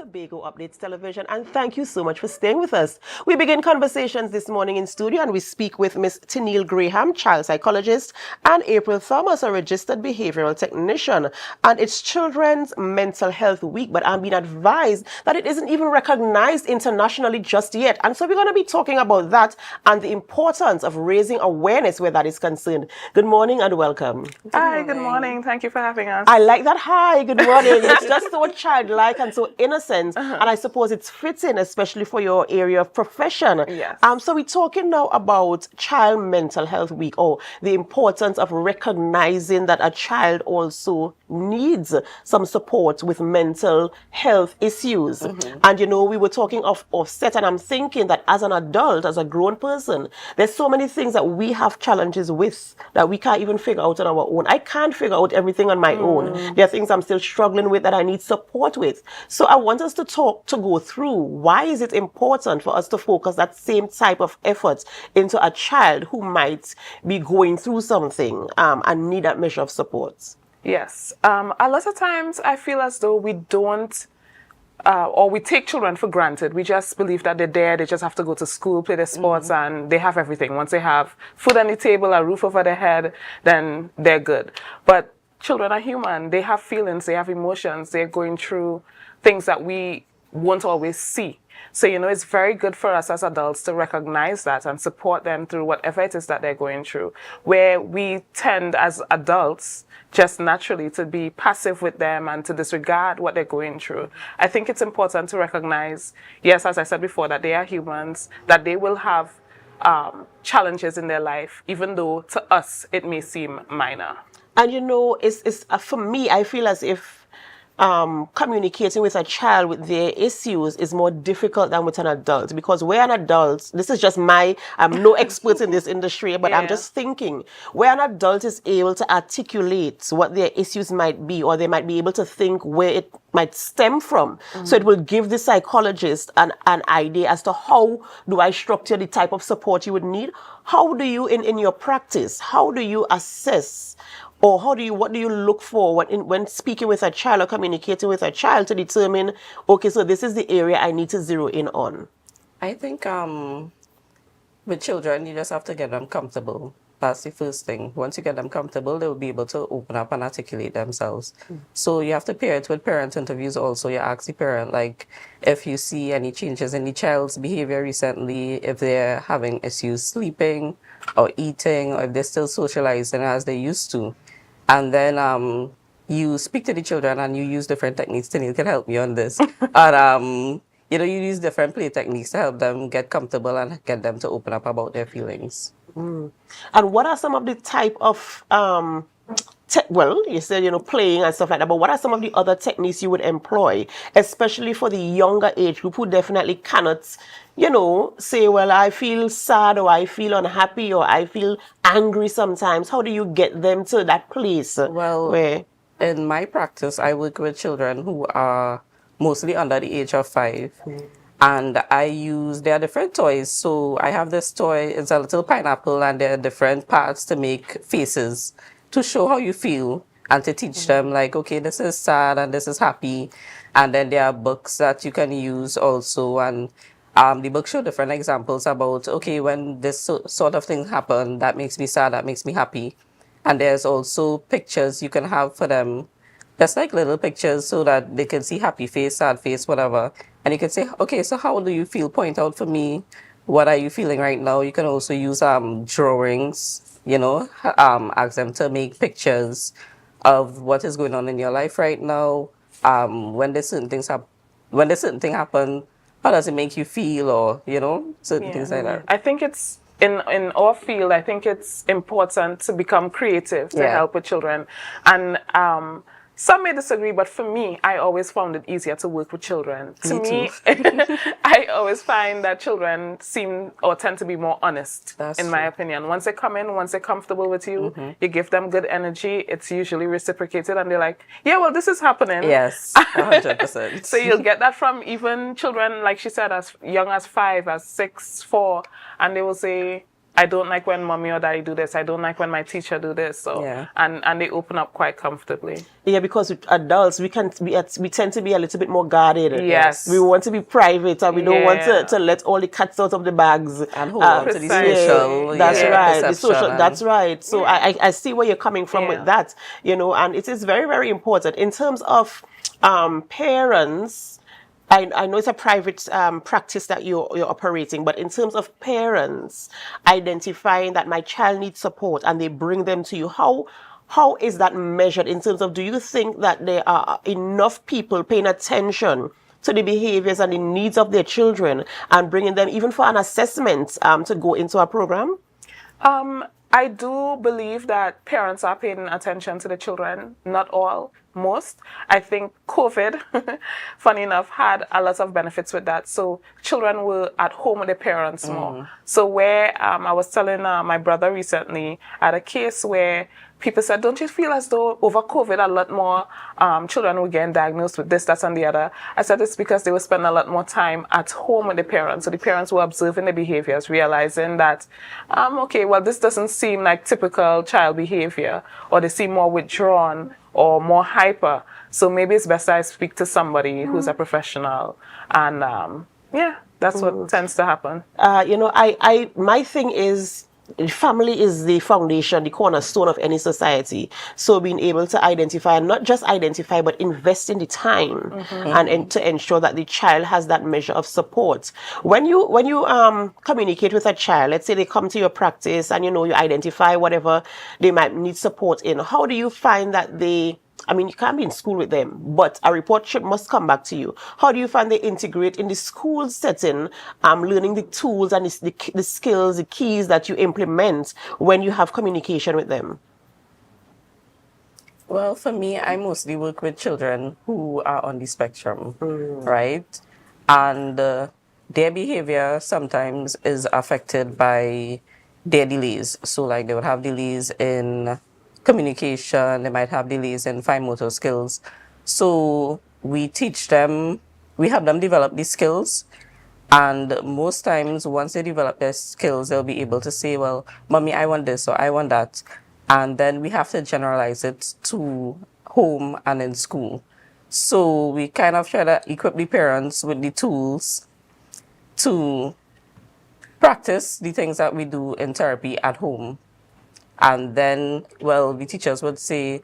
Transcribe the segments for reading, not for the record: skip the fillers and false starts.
Tobago Updates Television, and thank you so much for staying with us. We begin conversations this morning in studio, and we speak with Miss Tyneille Graham, child psychologist, and April Thomas, a registered behavioral technician. And it's Children's Mental Health Week, but I'm being advised that it isn't even recognized internationally just yet. And so we're going to be talking about that and the importance of raising awareness where that is concerned. Good morning and welcome. Hi, good morning. Thank you for having us. I like that. Hi, good morning. It's just so childlike and so innocent, and I suppose it's fitting, especially for your area of profession. Yes. So we're talking now about Child Mental Health Week, or the importance of recognizing that a child also needs some support with mental health issues. And you know, we were talking of offset, and I'm thinking that as an adult, as a grown person, there's so many things that we have challenges with that we can't even figure out on our own. I can't figure out everything on my own. There are things I'm still struggling with that I need support with. So I want us to go through why is it important for us to focus that same type of effort into a child who might be going through something and need that measure of support. Yes. A lot of times I feel as though we don't, or we take children for granted. We just believe that they're there, they just have to go to school, play their sports, and they have everything. Once they have food on the table, a roof over their head, then they're good. But children are human. They have feelings, they have emotions, they're going through things that we won't always see. So, you know, it's very good for us as adults to recognize that and support them through whatever it is that they're going through. Where we tend as adults just naturally to be passive with them and to disregard what they're going through. I think it's important to recognize, yes, as I said before, that they are humans, that they will have challenges in their life, even though to us it may seem minor. And you know, it's for me, I feel as if communicating with a child with their issues is more difficult than with an adult, because where an adult, this is just I'm no expert in this industry, but I'm just thinking, where an adult is able to articulate what their issues might be, or they might be able to think where it might stem from. So it will give the psychologist an idea as to how do I structure the type of support you would need. How do you, in your practice, how do you assess, or what do you look for when speaking with a child or communicating with a child to determine, okay, so this is the area I need to zero in on? I think with children, you just have to get them comfortable. That's the first thing. Once you get them comfortable, they'll be able to open up and articulate themselves. So you have to pair it with parent interviews also. You ask the parent, like, if you see any changes in the child's behavior recently, if they're having issues sleeping or eating, or if they're still socializing as they used to. And then you speak to the children and you use different techniques. Tyneille can help me on this. And, you know, you use different play techniques to help them get comfortable and get them to open up about their feelings. And what are some of the type of, well, you said, you know, playing and stuff like that, but what are some of the other techniques you would employ, especially for the younger age group who definitely cannot, you know, say, well, I feel sad, or I feel unhappy, or I feel angry sometimes? How do you get them to that place? Well, where? In my practice, I work with children who are mostly under the age of 5. And there are different toys. So I have this toy, it's a little pineapple, and there are different parts to make faces to show how you feel and to teach them, like, okay, this is sad and this is happy. And then there are books that you can use also. And the book show different examples about, okay, when this sort of thing happen, that makes me sad, that makes me happy. And there's also pictures you can have for them, just like little pictures, so that they can see happy face, sad face, whatever. And you can say, okay, so how do you feel? Point out for me, what are you feeling right now? You can also use drawings, you know, ask them to make pictures of what is going on in your life right now. When there's certain things happen, how does it make you feel, or, you know, certain things like that. I think it's, in our field, I think it's important to become creative to help with children. And some may disagree, but for me, I always found it easier to work with children. To me, I always find that children seem or tend to be more honest, in my opinion. Once they come in, once they're comfortable with you, you give them good energy, it's usually reciprocated, and they're like, yeah, well, this is happening. Yes, 100%. So you'll get that from even children, like she said, as young as 5, as 6, 4, and they will say, I don't like when mommy or daddy do this. I don't like when my teacher do this. So Yeah. and they open up quite comfortably. Yeah, because with adults, we tend to be a little bit more guarded. Yes. We want to be private and we don't want Yeah. to let all the cats out of the bags. And hold on to the Precisely. social, That's Yeah. right. The perception. social, and- that's right. So I see where you're coming from Yeah. with that, and it is very, very important in terms of parents. I know it's a private practice that you're operating, but in terms of parents identifying that my child needs support and they bring them to you, how is that measured in terms of, do you think that there are enough people paying attention to the behaviors and the needs of their children and bringing them even for an assessment to go into a program? I do believe that parents are paying attention to the children. Not all, most. I think COVID, funny enough, had a lot of benefits with that. So children were at home with their parents more. So where I was telling my brother recently, I had a case where people said, don't you feel as though over COVID a lot more children were getting diagnosed with this, that, and the other? I said it's because they were spending a lot more time at home with the parents. So the parents were observing the behaviors, realizing that, okay, well, this doesn't seem like typical child behavior, or they seem more withdrawn or more hyper. So maybe it's best I speak to somebody who's a professional. And yeah, that's what tends to happen. My thing is, family is the foundation, the cornerstone of any society. So being able to identify, and not just identify, but invest in the time and to ensure that the child has that measure of support. When you communicate with a child, let's say they come to your practice and you identify whatever they might need support in, how do you find that you can't be in school with them, but a report must come back to you. How do you find they integrate in the school setting, learning the tools and the skills, the keys that you implement when you have communication with them? Well, for me, I mostly work with children who are on the spectrum, right? And their behavior sometimes is affected by their delays. So, like, they would have delays in communication, they might have delays in fine motor skills. So, we teach them, we help them develop these skills. And most times, once they develop their skills, they'll be able to say, well, mommy, I want this or I want that. And then we have to generalize it to home and in school. So we kind of try to equip the parents with the tools to practice the things that we do in therapy at home. And then, well, the teachers would say,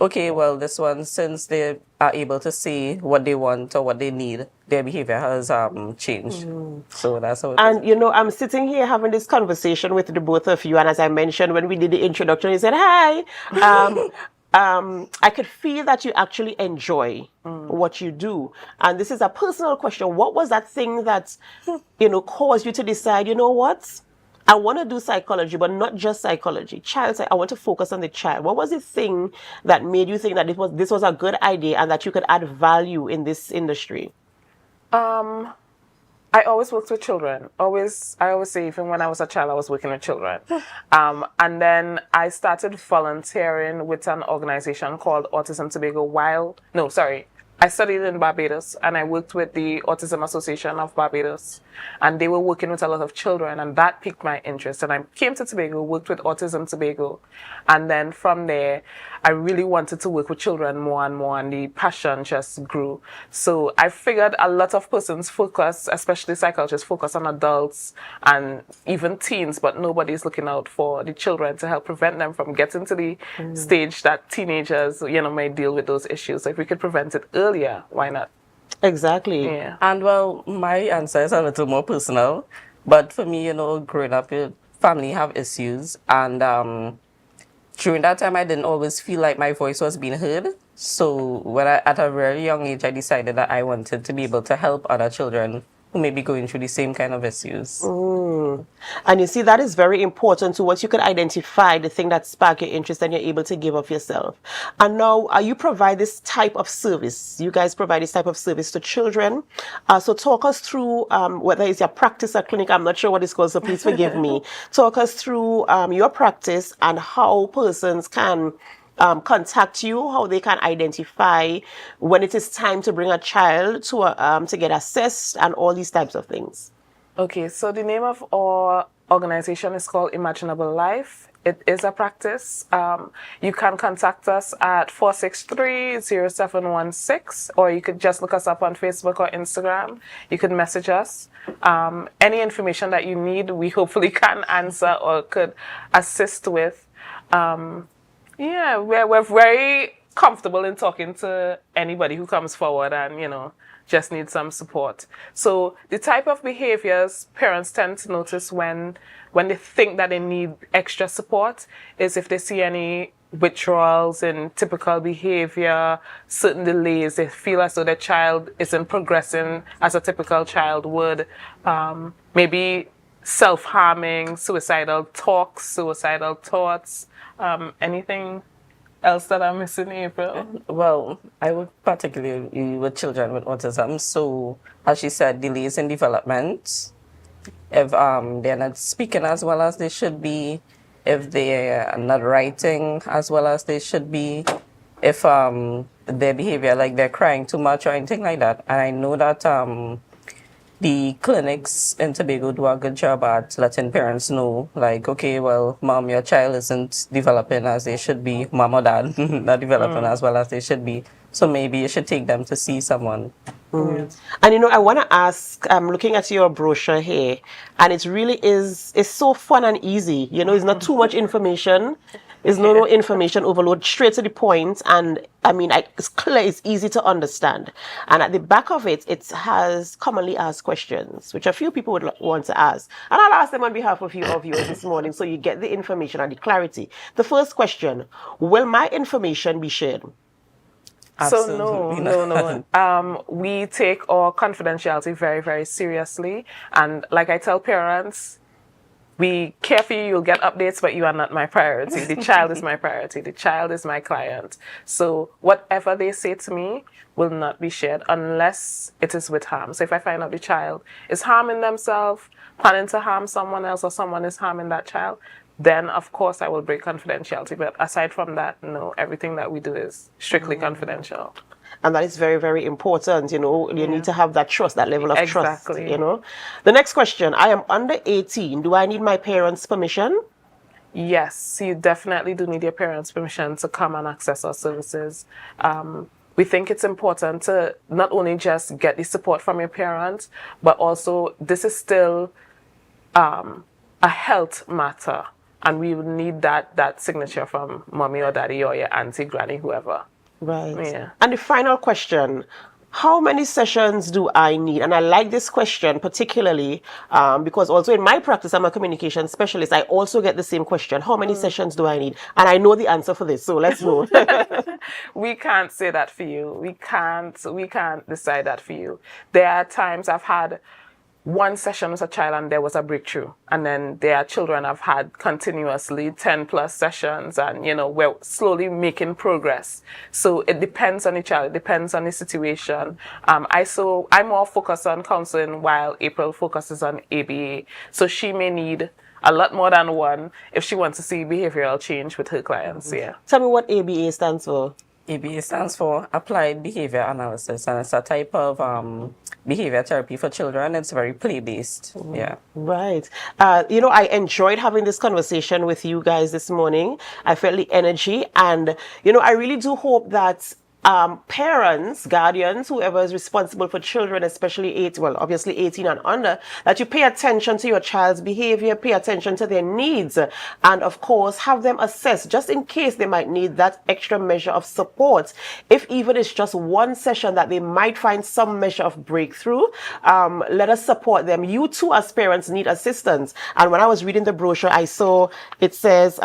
okay, well, this one, since they are able to say what they want or what they need, their behavior has changed. So that's how it is. And I'm sitting here having this conversation with the both of you, and as I mentioned when we did the introduction, you said hi. I could feel that you actually enjoy what you do. And this is a personal question. What was that thing that caused you to decide, you know what? I want to do psychology, but not just psychology. I want to focus on the child. What was the thing that made you think that this was a good idea and that you could add value in this industry? I always worked with children. I always say, even when I was a child, I was working with children. And then I started volunteering with an organization called Autism Tobago I studied in Barbados and I worked with the Autism Association of Barbados, and they were working with a lot of children, and that piqued my interest. And I came to Tobago, worked with Autism Tobago, and then from there, I really wanted to work with children more and more, and the passion just grew. So I figured a lot of persons focus, especially psychologists, focus on adults and even teens, but nobody's looking out for the children to help prevent them from getting to the stage that teenagers, may deal with those issues. So if we could prevent it earlier, why not? Exactly. Yeah. And well, my answer is a little more personal, but for me, growing up, your family have issues, and during that time, I didn't always feel like my voice was being heard. So at a very young age, I decided that I wanted to be able to help other children who may be going through the same kind of issues. And you see, that is very important. So once you can identify the thing that sparks your interest, then you're able to give of yourself. And now you provide this type of service. You guys provide this type of service to children. So talk us through whether it's your practice or clinic. I'm not sure what it's called, so please forgive me. Talk us through your practice and how persons can contact you, how they can identify when it is time to bring a child to get assessed and all these types of things. Okay, so the name of our organization is called Imaginable Life. It is a practice. You can contact us at 463-0716, or you could just look us up on Facebook or Instagram. You could message us. Any information that you need, we hopefully can answer or could assist with. Yeah, we're very comfortable in talking to anybody who comes forward and, just need some support. So the type of behaviors parents tend to notice when they think that they need extra support is if they see any withdrawals in typical behavior, certain delays, they feel as though their child isn't progressing as a typical child would, maybe self-harming, suicidal talks, suicidal thoughts, anything else that I'm missing, April? Well, I would particularly with children with autism. So, as she said, delays in development. If they're not speaking as well as they should be, if they're not writing as well as they should be, if their behavior, like they're crying too much or anything like that. And I know that the clinics in Tobago do a good job at letting parents know, like, okay, well, mom, your child isn't developing as they should be. Mom or dad not developing as well as they should be. So maybe you should take them to see someone. And I want to ask, I'm looking at your brochure here, and it really it's so fun and easy. It's not too much information. It's no information overload, straight to the point. And I mean, it's clear, it's easy to understand. And at the back of it, it has commonly asked questions, which a few people would want to ask. And I'll ask them on behalf of you this morning, so you get the information and the clarity. The first question, will my information be shared? So no. We take our confidentiality very, very seriously. And like I tell parents, we care for you, you'll get updates, but you are not my priority. The child is my priority. The child is my client. So whatever they say to me will not be shared unless it is with harm. So if I find out the child is harming themselves, planning to harm someone else, or someone is harming that child, then of course I will break confidentiality. But aside from that, no, everything that we do is strictly confidential. And that is very, very important. You need to have that trust, that level of trust. Exactly. The next question, I am under 18. Do I need my parents' permission? Yes, you definitely do need your parents' permission to come and access our services. We think it's important to not only just get the support from your parents, but also this is still a health matter. And we would need that signature from mommy or daddy or your auntie, granny, whoever. Right. Yeah. And the final question, how many sessions do I need? And I like this question particularly because also in my practice, I'm a communication specialist. I also get the same question. How many sessions do I need? And I know the answer for this, so let's know. We can't say that for you. We can't decide that for you. There are times I've had one session with a child and there was a breakthrough. And then there are children I've had continuously 10 plus sessions and, we're slowly making progress. So it depends on the child. It depends on the situation. I'm more focused on counseling while April focuses on ABA. So she may need a lot more than one if she wants to see behavioral change with her clients. Yeah. Tell me what ABA stands for. ABA stands for Applied Behavior Analysis, and it's a type of behavior therapy for children. It's very play-based. Yeah. Right. I enjoyed having this conversation with you guys this morning. I felt the energy, and, I really do hope that parents, guardians, whoever is responsible for children, especially obviously 18 and under, that you pay attention to your child's behavior, pay attention to their needs, and of course have them assessed just in case they might need that extra measure of support. If even it's just one session that they might find some measure of breakthrough, let us support them. You too as parents need assistance. And when I was reading the brochure, I saw it says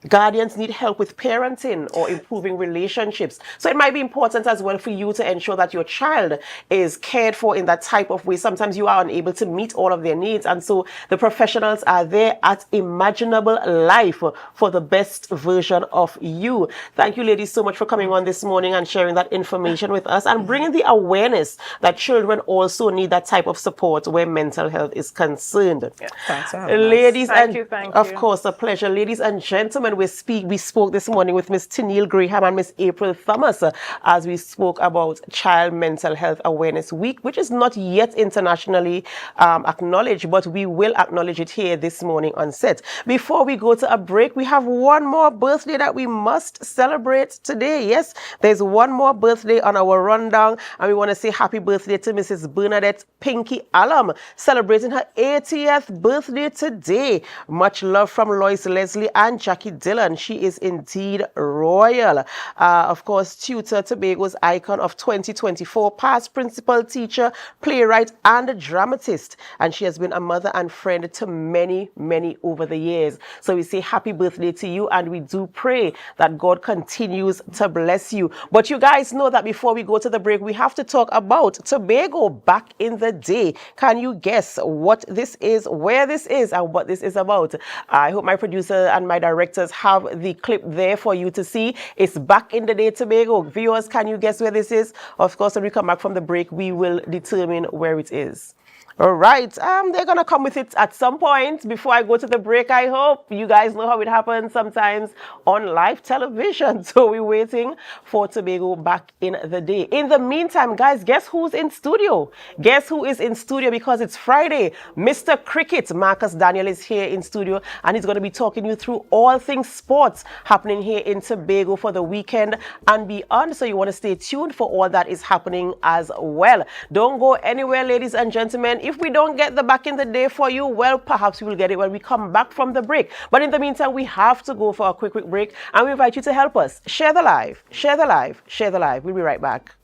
guardians need help with parenting or improving relationships. So it might be important as well for you to ensure that your child is cared for in that type of way. Sometimes you are unable to meet all of their needs. And so the professionals are there at Imaginable Life for the best version of you. Thank you, ladies, so much for coming on this morning and sharing that information with us and bringing the awareness that children also need that type of support where mental health is concerned. Thanks for Ladies, Thank you. of course, a pleasure. Ladies and gentlemen, gentlemen, we spoke this morning with Miss Tyneille Graham and Miss April Thomas as we spoke about Child Mental Health Awareness Week, which is not yet internationally acknowledged, but we will acknowledge it here this morning on set. Before we go to a break, we have one more birthday that we must celebrate today. Yes, there's one more birthday on our rundown, and we want to say happy birthday to Mrs. Bernadette Pinky Allam, celebrating her 80th birthday today. Much love from Lois Leslie and Jackie Dillon. She is indeed royal. Of course, tutor, Tobago's icon of 2024, past principal, teacher, playwright, and dramatist. And she has been a mother and friend to many, many over the years. So we say happy birthday to you, and we do pray that God continues to bless you. But you guys know that before we go to the break, we have to talk about Tobago back in the day. Can you guess what this is, where this is, and what this is about? I hope my producer and my directors have the clip there for you to see. It's back in the day Tobago. Viewers, can you guess where this is? Of course, when we come back from the break, we will determine where it is. All right, they're gonna come with it at some point before I go to the break. I hope you guys know how it happens sometimes on live television. So we're waiting for Tobago back in the day. In the meantime, guys, guess who's in studio? Guess who is in studio, because it's Friday. Mr. Cricket, Marcus Daniel, is here in studio, and he's gonna be talking you through all things sports happening here in Tobago for the weekend and beyond. So you want to stay tuned for all that is happening as well. Don't go anywhere, ladies and gentlemen. If we don't get the back in the day for you, well, perhaps we will get it when we come back from the break. But in the meantime, we have to go for a quick break, and we invite you to help us. Share the live, share the live, share the live. We'll be right back.